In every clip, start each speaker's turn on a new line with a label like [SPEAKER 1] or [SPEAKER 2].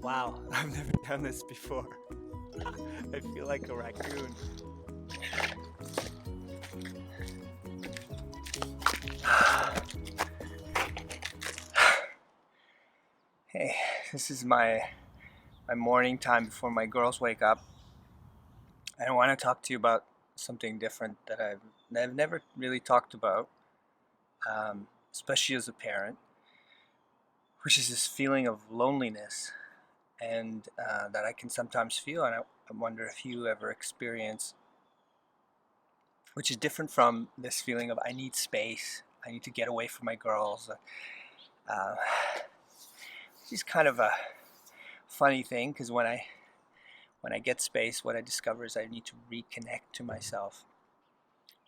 [SPEAKER 1] Wow, I've never done this before. I feel like a raccoon. Hey, this is my morning time before my girls wake up. And I want to talk to you about something different that I've never really talked about, especially as a parent, which is this feeling of loneliness and that I can sometimes feel. And I wonder if you ever experience, which is different from this feeling of I need space, I need to get away from my girls. Uh, it's kind of a funny thing because when I get space, what I discover is I need to reconnect to myself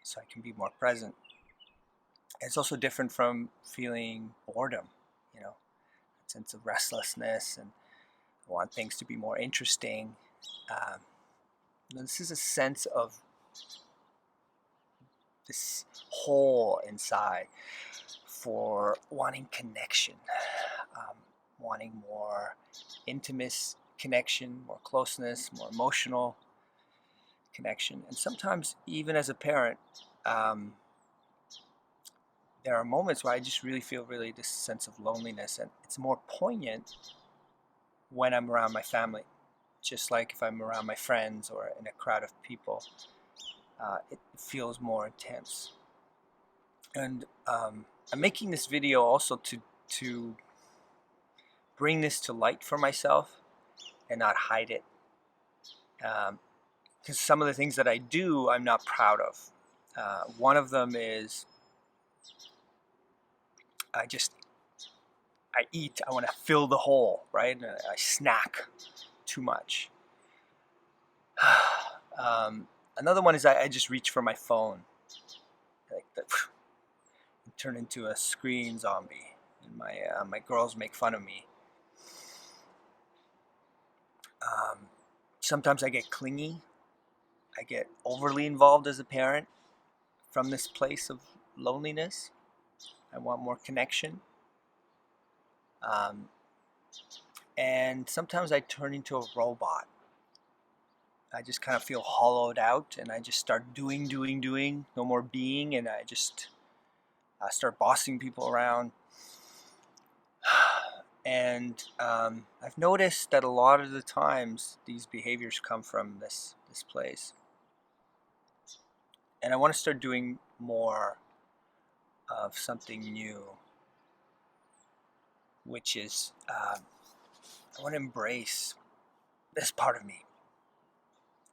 [SPEAKER 1] so I can be more present. It's also different from feeling boredom, you know, a sense of restlessness and I want things to be more interesting. Um, this is a sense of this hole inside for wanting connection, um, wanting more intimate connection, more closeness, more emotional connection. And sometimes, even as a parent, um, there are moments where I just really feel really this sense of loneliness, and it's more poignant when I'm around my family. Just like if I'm around my friends or in a crowd of people, it feels more intense. And I'm making this video also to bring this to light for myself and not hide it. Because some of the things that I do, I'm not proud of. One of them is I just I eat. I want to fill the hole, right? And I snack too much. um, Another one is I just reach for my phone, like the, turn into a screen zombie. And my girls make fun of me. Um, Sometimes I get clingy. I get overly involved as a parent from this place of loneliness. I want more connection. Um, and sometimes I turn into a robot. I just kind of feel hollowed out and I just start doing, no more being, and I just start bossing people around. And I've noticed that a lot of the times these behaviors come from this place. And I want to start doing more of something new, which is I want to embrace this part of me.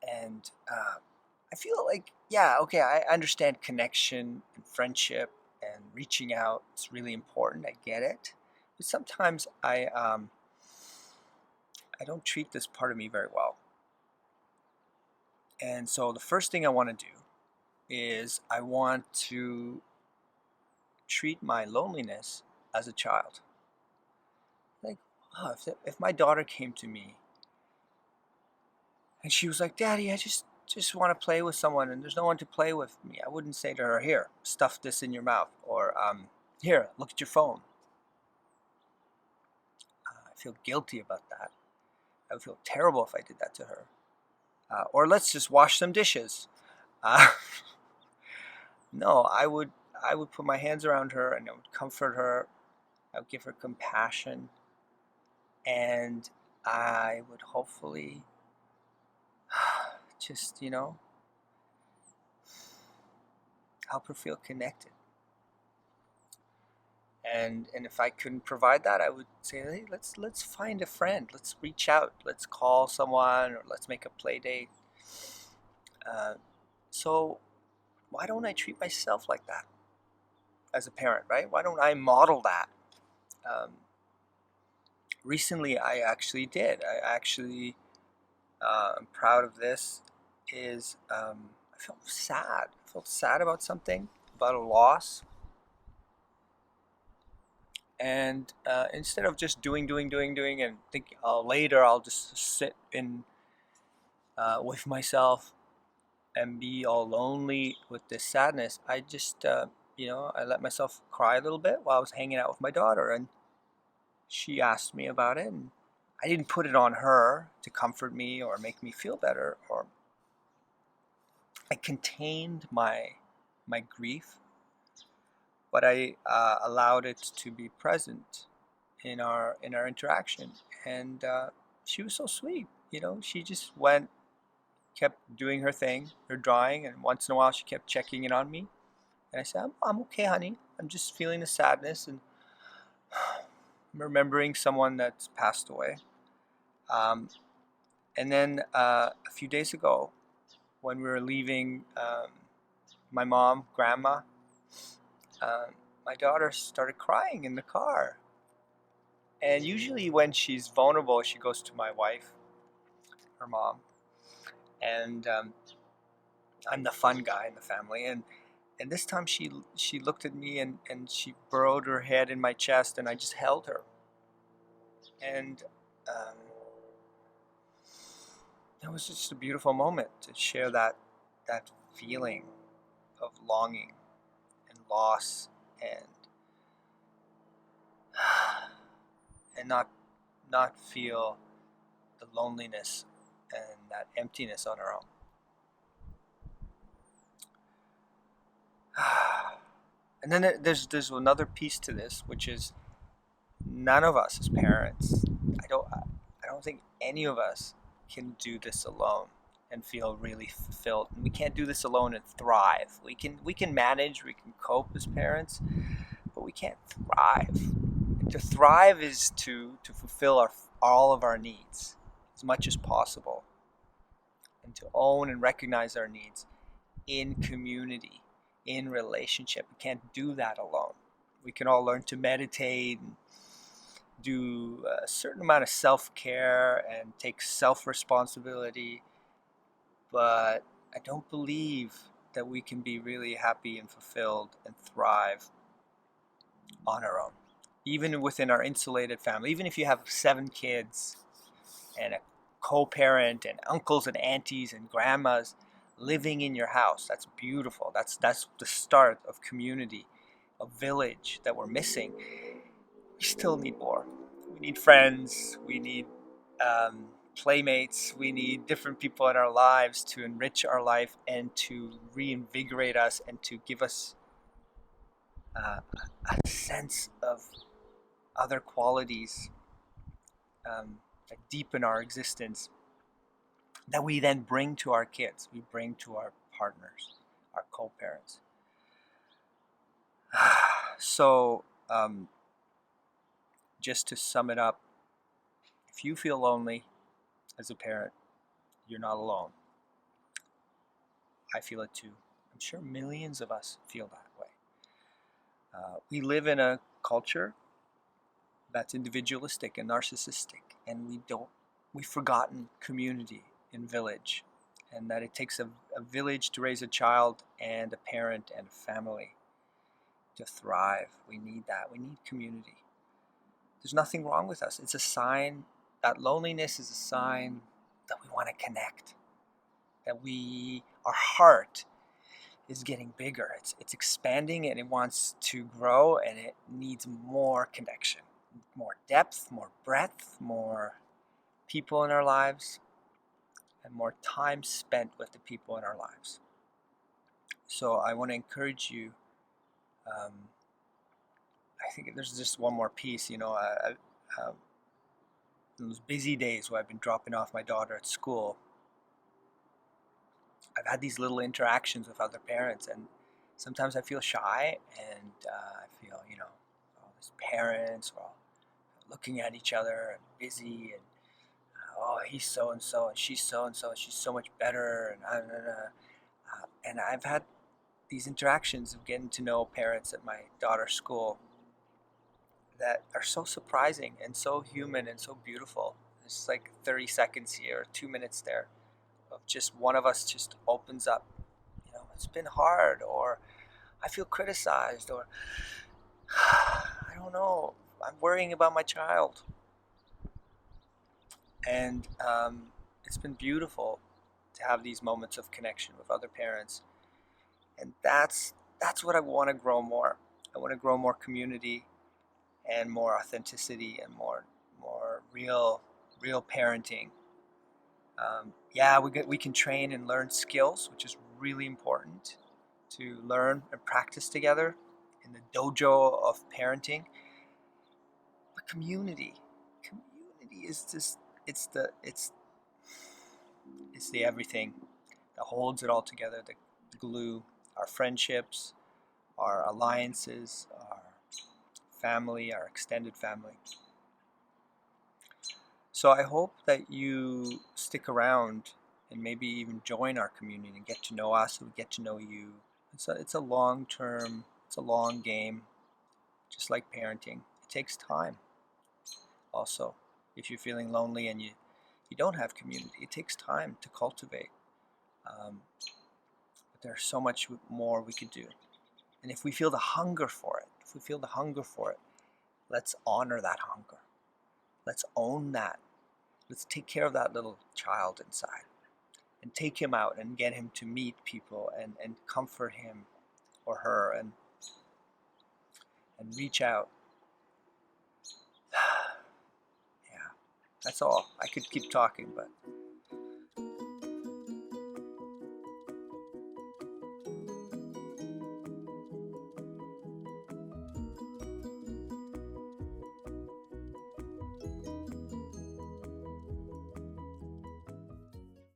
[SPEAKER 1] And I feel like, yeah, okay, I understand connection and friendship and reaching out. It's really important. I get it. But sometimes I don't treat this part of me very well. And so the first thing I want to do is I want to treat my loneliness as a child. Like, oh, if my daughter came to me and she was like, "Daddy, I just want to play with someone and there's no one to play with me," I wouldn't say to her, "Here, stuff this in your mouth," or "Here, look at your phone." I feel guilty about that. I would feel terrible if I did that to her. Or let's just wash some dishes. Uh, no, I would put my hands around her and I would comfort her. I would give her compassion, and I would hopefully just help her feel connected. And if I couldn't provide that, I would say, hey, let's find a friend. Let's reach out. Let's call someone, or let's make a play date. Uh, so why don't I treat myself like that as a parent, right? Why don't I model that? Um, Recently, I actually did. I'm proud of this. Is I felt sad. I felt sad about something, about a loss, and instead of just doing, and thinking, oh, later I'll just sit in with myself and be all lonely with this sadness, I just I let myself cry a little bit while I was hanging out with my daughter, and she asked me about it, and I didn't put it on her to comfort me or make me feel better, or I contained my grief, but I allowed it to be present in our interaction. And she was so sweet. She just kept doing her thing, her drawing, and once in a while she kept checking in on me. And I said, I'm okay, honey. I'm just feeling the sadness and remembering someone that's passed away. Um, and then a few days ago, when we were leaving my mom, grandma, um, my daughter started crying in the car. And usually, when she's vulnerable, she goes to my wife, her mom, and I'm the fun guy in the family. And this time, she looked at me and she burrowed her head in my chest, and I just held her. And um, it was just a beautiful moment to share that feeling of longing and loss, and and not feel the loneliness and that emptiness on our own. And then there's another piece to this, which is none of us as parents, I don't think any of us can do this alone and feel really fulfilled. And we can't do this alone and thrive. We can manage, we can cope as parents, but we can't thrive. And to thrive is to fulfill all of our needs as much as possible, and to own and recognize our needs in community, in relationship. We can't do that alone. We can all learn to meditate and do a certain amount of self-care and take self-responsibility, but I don't believe that we can be really happy and fulfilled and thrive on our own. Even within our insulated family, even if you have 7 kids and a co-parent and uncles and aunties and grandmas living in your house, that's beautiful. That's the start of community, a village that we're missing. We still need more. We need friends. We need playmates. We need different people in our lives to enrich our life and to reinvigorate us and to give us uh, a sense of other qualities that deepen our existence, that we then bring to our kids, we bring to our partners, our co-parents. So, just to sum it up, if you feel lonely as a parent, you're not alone. I feel it too. I'm sure millions of us feel that way. We live in a culture that's individualistic and narcissistic, and we've forgotten community and village, and that it takes a village to raise a child, and a parent and a family to thrive. We need that. We need community. There's nothing wrong with us. It's a sign that loneliness is a sign that we want to connect, that our heart is getting bigger. It's expanding and it wants to grow, and it needs more connection, more depth, more breadth, more people in our lives, and more time spent with the people in our lives. So I want to encourage you. Um, I think there's just one more piece. Those busy days where I've been dropping off my daughter at school, I've had these little interactions with other parents, and sometimes I feel shy, and I feel, all these parents are all looking at each other and busy, and oh, he's so and so, and she's so and so, and she's so much better, and I've had these interactions of getting to know parents at my daughter's school that are so surprising and so human and so beautiful. It's like 30 seconds here, 2 minutes there, of just one of us just opens up. It's been hard, or I feel criticized, or I don't know, I'm worrying about my child. And it's been beautiful to have these moments of connection with other parents. And that's what I want to grow more. I want to grow more community and more authenticity and more real real parenting. Yeah, we can train and learn skills, which is really important to learn and practice together in the dojo of parenting. But community is just it's the everything that holds it all together. The glue, our friendships, our alliances, our family, our extended family. So I hope that you stick around and maybe even join our community and get to know us and get to know you. It's a long term, it's a long game, just like parenting. It takes time also. If you're feeling lonely and you don't have community, it takes time to cultivate. But there's so much more we could do. And if we feel the hunger for it, let's honor that hunger. Let's own that. Let's take care of that little child inside and take him out and get him to meet people and comfort him or her and reach out. Yeah, that's all. I could keep talking, but